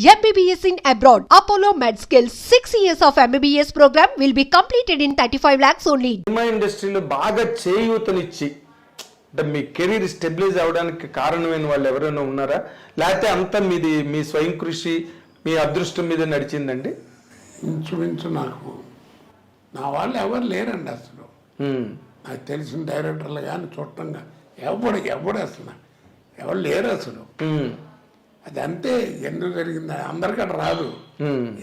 MBBS in abroad. Apollo MedSkill 6 years of MBBS program will be completed in 35 lakhs only. Cinema ఇండస్ట్రీలో బాగా చేయూతనిచ్చి అంటే మీ career stabilise అవడానికి కారణమైన వాళ్ళు ఎవరైనా ఉన్నారా, లేకపోతే అంతా మీది మీ స్వయం కృషి మీ అదృష్టం మీద నడిచిందండి? ఇంచుమించు నాకు నా వాళ్ళు ఎవరు లేరండి అసలు. నాకు తెలిసిన డైరెక్టర్లు కానీ చుట్టంగా ఎవడు అసలు ఎవరు లేరు అసలు. అది అంతే, ఎందుకు జరిగింది అందరికీ రాదు,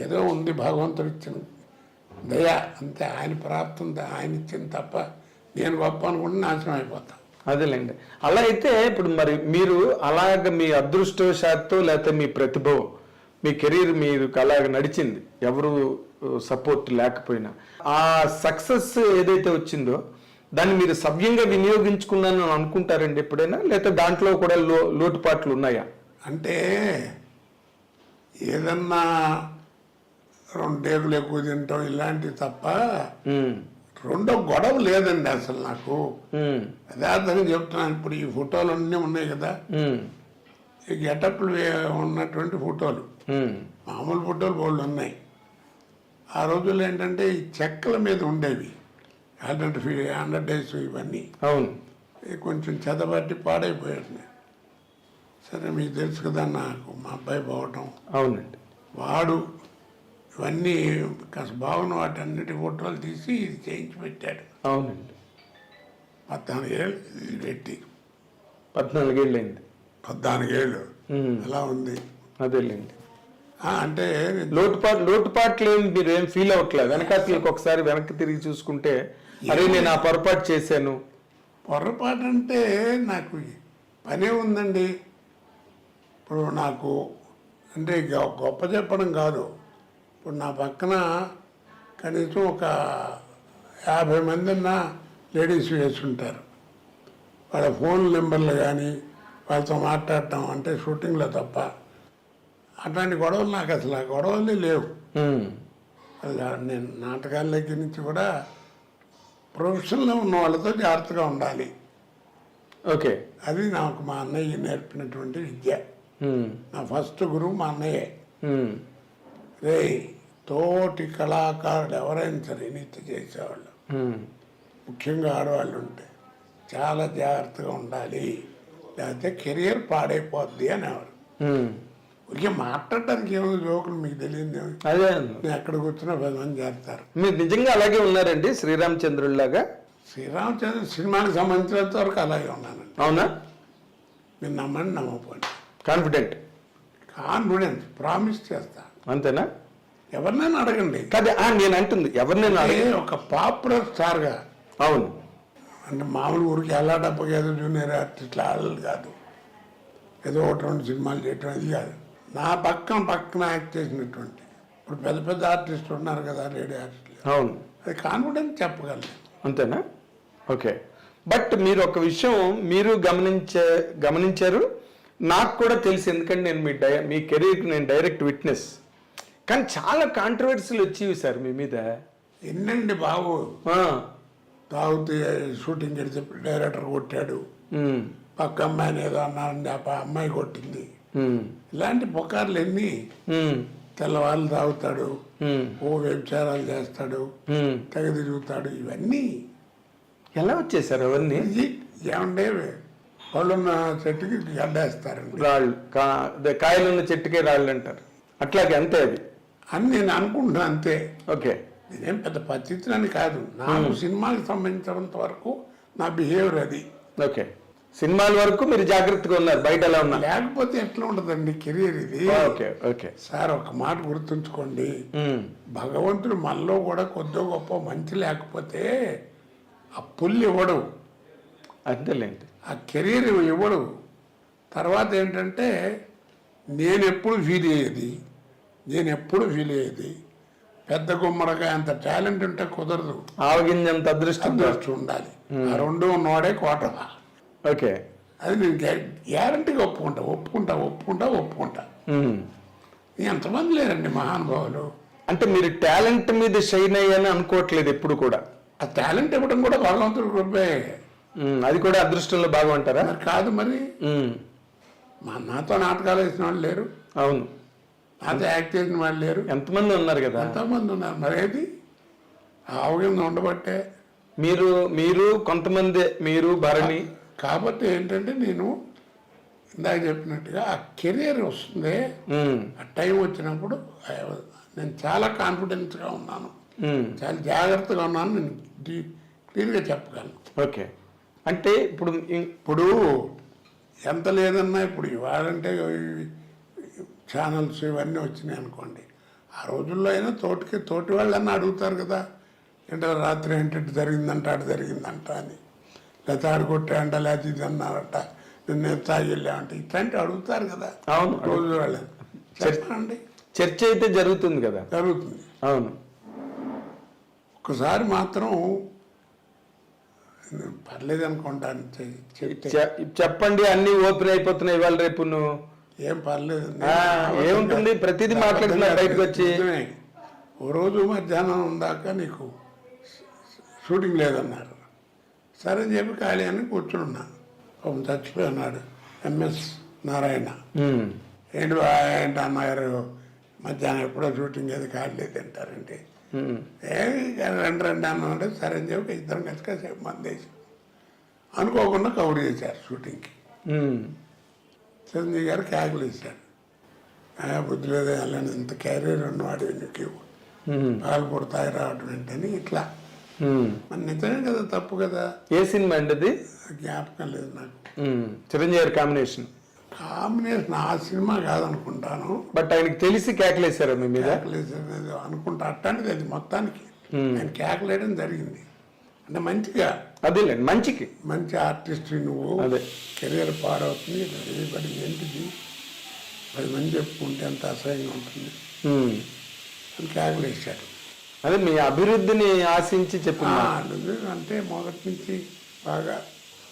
ఏదో ఉంది భగవంతుడు ఇచ్చిన దయ అంతే. ఆయన ప్రాప్తం ఆయన ఇచ్చింది తప్ప నేను గొప్ప అనుకుంటే నాశనం అయిపోతా. అదేలేండి. అలా అయితే ఇప్పుడు మరి మీరు అలాగ మీ అదృష్టవశాత్తు లేకపోతే మీ ప్రతిభ మీ కెరీర్ మీరు అలాగ నడిచింది, ఎవరు సపోర్ట్ లేకపోయినా ఆ సక్సెస్ ఏదైతే వచ్చిందో దాన్ని మీరు సవ్యంగా వినియోగించుకున్నాను అనుకుంటారండి ఎప్పుడైనా, లేకపోతే దాంట్లో కూడా లోటుపాట్లు ఉన్నాయా? అంటే ఏదన్నా రెండేగులు ఎక్కువ తింటాం ఇలాంటివి తప్ప రెండో గొడవ లేదండి అసలు నాకు. యథార్థంగా చెప్తున్నాను. ఇప్పుడు ఈ ఫోటోలు అన్నీ ఉన్నాయి కదా, ఈ గెటప్లు ఉన్నటువంటి ఫోటోలు, మామూలు ఫోటోలు బోళ్ళు ఉన్నాయి. ఆ రోజుల్లో ఏంటంటే ఈ చెక్కల మీద ఉండేవి 100 days ఇవన్నీ. అవును, కొంచెం చెదబట్టి పాడైపోయాడు. సరే మీకు తెలుసు కదా, నాకు మా అబ్బాయి పోవటం. అవునండి. వాడు ఇవన్నీ కాస్త బాగున్న వాటన్నిటి ఫోటోలు తీసి ఇది చేయించి పెట్టాడు. అవునండి. 14 ఏళ్ళు ఇది పెట్టి 14 ఏళ్ళు అయింది. 14 ఏళ్ళు అలా ఉంది. అదేలేండి. అంటే లోటుపాట్లు మీరు ఏం ఫీల్ అవ్వట్లేదు? వెనకాతలకు ఒకసారి వెనక్కి తిరిగి చూసుకుంటే అరే నేను ఆ పొరపాటు చేశాను. పొరపాటు అంటే నాకు పనే ఉందండి. ఇప్పుడు నాకు అంటే గొప్ప చెప్పడం కాదు, ఇప్పుడు నా పక్కన కనీసం ఒక 50 మంది లేడీస్ వేసుంటారు. వాళ్ళ ఫోన్ నెంబర్లు కానీ వాళ్ళతో మాట్లాడటం అంటే షూటింగ్లో తప్ప అట్లాంటి గొడవలు నాకు అసలు ఆ గొడవలే లేవు. నేను నాటకాల దగ్గర నుంచి కూడా ప్రొఫెషన్లో ఉన్న వాళ్ళతో జాగ్రత్తగా ఉండాలి. ఓకే, అది నాకు మా అన్నయ్య నేర్పినటువంటి విద్య. నా ఫస్ట్ గురువు మా అన్నయ్యే. రే తోటి కళాకారుడు ఎవరైనా సరే నిత్య చేసేవాళ్ళు, ముఖ్యంగా ఆడవాళ్ళు ఉంటే చాలా జాగ్రత్తగా ఉండాలి, లేకపోతే కెరియర్ పాడైపోద్ది అనేవారు. ఊరికే మాట్లాడటానికి ఏమో జోకులు మీకు తెలియదు. అదే నేను ఎక్కడ కూర్చున్నా 10 మంది చేస్తారు. మీరు నిజంగా అలాగే ఉన్నారండి శ్రీరామచంద్రుడిలాగా? శ్రీరామచంద్ర సినిమాకి సంబంధించినంత వరకు అలాగే ఉన్నానండి. అవునా? మీరు నమ్మండి నమ్మకపోండి. కాన్ఫిడెన్స్ ప్రామిస్ చేస్తా. అంతేనా? ఎవరినైనా అడగండి. కాదు నేను అంటుంది ఎవరినైనా ఒక పాపులర్ స్టార్గా. అవును, అంటే మామూలు ఊరికి ఎలా డబ్బు ఏదో జూనియర్ ఆర్టిస్టులు ఆడలు కాదు, ఏదో 1-2 సినిమాలు చేయటం అది కాదు. నా పక్కన యాక్ట్ చేసినటువంటి ఇప్పుడు పెద్ద పెద్ద ఆర్టిస్టులు ఉన్నారు కదా, లేడీ ఆర్టిస్టులు. అవును, అది కాన్ఫిడెన్స్ చెప్పగలను. అంతేనా? ఓకే. బట్ మీరు ఒక విషయం మీరు గమనించారు, నాకు కూడా తెలిసి, ఎందుకంటే నేను మీ కెరీర్కి నేను డైరెక్ట్ విట్నెస్. కానీ చాలా కాంట్రవర్సీలు వచ్చేవి సార్ మీ మీద. ఎన్నండి బాబు, తాగుతూ షూటింగ్ చేసి డైరెక్టర్ కొట్టాడు, పక్క అమ్మాయిని ఏదో అన్నారండి, ఆ అమ్మాయి కొట్టింది, ఇలాంటి పుకార్లు ఎన్ని. తెల్లవాళ్ళు తాగుతాడు, వ్యభిచారాలు చేస్తాడు, తెగ తిరుగుతాడు, ఇవన్నీ ఎలా వచ్చేసారు అవన్నీ? ఏమంటే వాళ్ళున్న చెట్టుకి గడ్డేస్తారండి, రాళ్ళు కాయలున్న చెట్టుకే రాళ్ళు అంటారు, అట్లాగే అంతే అది అని నేను అనుకుంటున్నాను అంతే. ఓకే, నేనేం పెద్ద పద్ధతిని కాదు, నాకు సినిమాకి సంబంధించినంత వరకు నా బిహేవియర్ అది. ఓకే, సినిమాల వరకు మీరు జాగ్రత్తగా ఉన్నారు, బయట ఎలా ఉన్నారు. లేకపోతే ఎట్లా ఉంటుందండి కెరీర్ ఇది. ఓకే ఓకే సార్, ఒక మాట గుర్తుంచుకోండి, భగవంతుడు మనలో కూడా కొద్దో గొప్ప మంచి లేకపోతే ఆ పుల్లు ఇవ్వడు, అంతేలేండి, ఆ కెరీర్ ఇవ్వడు. తర్వాత ఏంటంటే నేను ఎప్పుడు ఫీల్ అయ్యేది పెద్ద గుమ్మడికాయ అంత టాలెంట్ ఉంటే కుదరదు, ఆవగింజంత అదృష్టం ఉండాలి. ఆ 2 ఉన్నవాడే కోట. ఓకే, అది నేను గ్యారంటీగా ఒప్పుకుంటా. ఎంతమంది లేరండి మహానుభావులు. అంటే మీరు టాలెంట్ మీద షైన్ అయ్యాని అనుకోవట్లేదు ఎప్పుడు కూడా? ఆ టాలెంట్ ఇవ్వడం కూడా భగవంతుడి కృపే. అది కూడా అదృష్టంలో భాగం అంటారా? కాదు మరి, నాతో నాటకాలు వేసిన వాళ్ళు లేరు. అవును, నాతో యాక్ట్ చేసిన వాళ్ళు లేరు. ఎంతమంది ఉన్నారు కదా. ఎంతోమంది ఉన్నారు. మరేది అవగాహన ఉండబట్టే మీరు కొంతమంది, మీరు భరణి. కాబట్టి ఏంటంటే నేను ఇందాక చెప్పినట్టుగా ఆ కెరీర్ వస్తుంది, ఆ టైం వచ్చినప్పుడు నేను చాలా కాన్ఫిడెన్స్గా ఉన్నాను, చాలా జాగ్రత్తగా ఉన్నాను, నేను క్లియర్గా చెప్పగలను. ఓకే. అంటే ఇప్పుడు ఎంత లేదన్నా ఇప్పుడు ఇవాళంటే ఛానల్స్ ఇవన్నీ వచ్చినాయి అనుకోండి, ఆ రోజుల్లో అయినా తోటి వాళ్ళన్నా అడుగుతారు కదా, ఏంటో రాత్రి ఏంటంటే జరిగిందంట, అటు జరిగిందంట అని, లేకపోతే ఆడు కొట్టాయంట, లేకపోతే ఇది అన్నారట, నిన్న తాగి వెళ్ళామంటే ఇట్లాంటివి అడుగుతారు కదా. అవును, రోజు వాళ్ళని చెప్పండి. చర్చ అయితే జరుగుతుంది కదా. జరుగుతుంది. అవును. ఒకసారి మాత్రం పర్లేదు అనుకుంటాను, చెప్పండి, అన్ని ఓపెన్ అయిపోతున్నాయి ఇవాళ రేపు. ఏం పర్లేదు, ఏముంటుంది, ప్రతిదీ మాట్లాడుతున్నా బయటకు వచ్చి. ఓ రోజు మధ్యాహ్నం దాకా నీకు షూటింగ్ లేదన్నారు, సరే అని చెప్పి ఖాళీ అని కూర్చున్నా. పాపం చచ్చిపోయినాడు ఎంఎస్ నారాయణ. ఏంటి అన్నగారు మధ్యాహ్నం ఎప్పుడో షూటింగ్ ఏది కాలేదు అంటారంటే, రండి అన్నాడు. సరే అని చెప్పి ఇద్దరం కలిసి కాసేపు మందేసి అనుకోకుండా కవర్ చేశారు షూటింగ్కి. చిరంజీవి గారు క్యాకులు ఇచ్చాడు, బుద్ధి లేదు వెళ్ళండి, ఇంత క్యారియర్ ఉన్నవాడు నీకు పాలు పుడతాయి రావడం ఏంటని ఇట్లా. మన నిజమే కదా, తప్పు కదా. ఏ సినిమా అండి అది? జ్ఞాపకం లేదు నాకు. చిరంజీవి గారి కాంబినేషన్ ఆ సినిమా కాదనుకుంటాను. బట్ ఆయనకి తెలిసి కేకలేసారా మీ మీద? కేకలేసేది అనుకుంటా, అట్లాంటిది అది మొత్తానికి ఆయన కేకలేయడం జరిగింది. అంటే మంచిగా, అదేలేండి, మంచి ఆర్టిస్ట్ నువ్వు, కెరీర్ పాడవుతుంది, బడి ఏంటిది 10 మంది చెప్పుకుంటే ఎంత అసహ్యంగా ఉంటుంది అని కేకలేసాడు. అదే మీ అభివృద్ధిని ఆశించి చెప్పిన అంటే మొదటి నుంచి బాగా.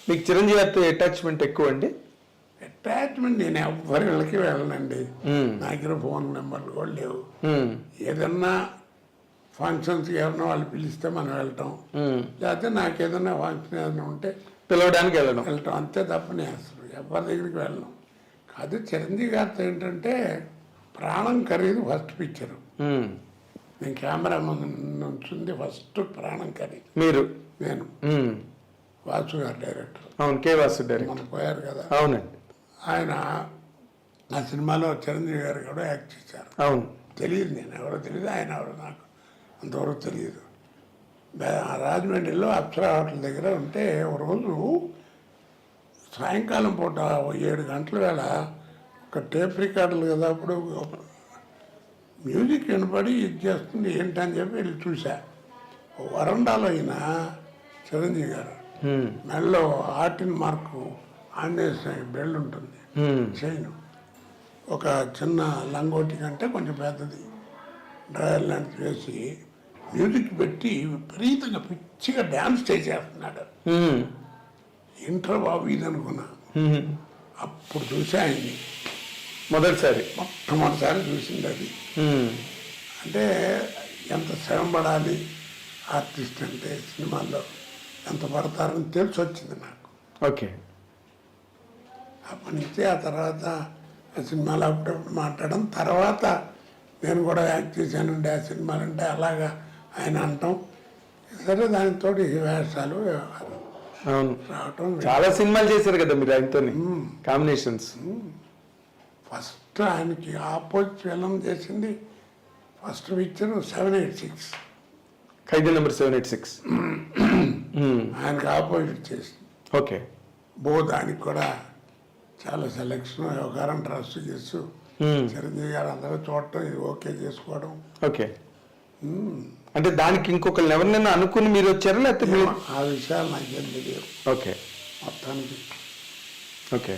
మీకు చిరంజీవి గారితో అటాచ్మెంట్ ఎక్కువ అండి? అటాచ్మెంట్ నేను ఎవ్వరి ఇళ్ళకి వెళ్ళనండి, నా దగ్గర ఫోన్ నెంబర్లు కూడా లేవు. ఏదన్నా ఫంక్షన్స్ ఎవరన్నా వాళ్ళు పిలిస్తే మనం వెళ్ళటం, లేకపోతే నాకు ఏదన్నా ఫంక్షన్ ఏదైనా ఉంటే పిలవడానికి వెళ్ళటం, అంతే తప్ప నేను అసలు ఎవరి దగ్గరికి వెళ్ళను. కాదు, చిరంజీవి గారితో ఏంటంటే ప్రాణం ఖరీదు ఫస్ట్ పిక్చరు. నేను కెమెరా ముందు నుంచింది ఫస్ట్ ప్రాణం ఖరీదు. నేను వాసు గారు డైరెక్టర్. అవును, కే వాసు డైరెక్టర్. మనం పోయారు కదా. అవునండి. ఆయన ఆ సినిమాలో చిరంజీవి గారు కూడా యాక్ట్ చేశారు. అవును. తెలియదు, నేను ఎవరో తెలియదు, ఆయన ఎవరో నాకు అంతవరకు తెలియదు. రాజమండ్రిలో అప్సరా హోటల్ దగ్గర ఉంటే ఒక రోజు సాయంకాలం పూట 7 గంటల వేళ ఒక టేప్ రికార్డులు కదా, అప్పుడు మ్యూజిక్ వినపడి ఇది చేస్తుంది ఏంటని చెప్పి వెళ్ళి చూసా. వరండాలో అయిన చిరంజీవి గారు మెడలో ఆర్టిన్ మార్కు ఆంజనేయ బెల్ట్ ఉంటుంది, చైన్, ఒక చిన్న లంగోటి కంటే కొంచెం పెద్దది డ్రైవర్ లాంటిది వేసి మ్యూజిక్ పెట్టి విపరీతంగా పిచ్చిగా డ్యాన్స్ చేసేస్తున్నాడు. ఇంటర్ బాబు ఇది అనుకున్నా. అప్పుడు చూసా ఆయన్ని మొట్టమొదటిసారి చూసింది అది. అంటే ఎంత శ్రమ పడాలి ఆర్టిస్ట్ అంటే, సినిమాల్లో ఎంత పడతారని తెలిసి వచ్చింది నాకు. ఓకే. అప్పటి నుంచి ఆ తర్వాత ఆ సినిమాలో అప్పుడప్పుడు మాట్లాడడం, తర్వాత నేను కూడా యాక్ట్ చేశానండి ఆ సినిమాలంటే అలాగా ఆయన అంటాం. సరే, దానితో వేషాలు రావటం. చాలా సినిమాలు చేశారు కదా మీరు ఆయనతో కాంబినేషన్స్. ఫస్ట్ ఆయనకి ఆపోజిట్ ఫిల్మ్ చేసింది ఫస్ట్ పిక్చర్ 786, ఖైదీ నెంబర్ 786. ఆయనకి ఆపోజిట్ చేసింది. ఓకే. దానికి కూడా చాలా సెలెక్షన్, వ్యవహారం, ట్రస్ట్ చేస్తూ చిరంజీవి గారు అందరూ చూడటం, ఇది ఓకే చేసుకోవడం. ఓకే. అంటే దానికి ఇంకొకరు ఎవరినైనా అనుకుని మీరు వచ్చారా, లేకపోతే ఆ విషయాలు నాకేం తెలియదు ఓకే మొత్తానికి. ఓకే.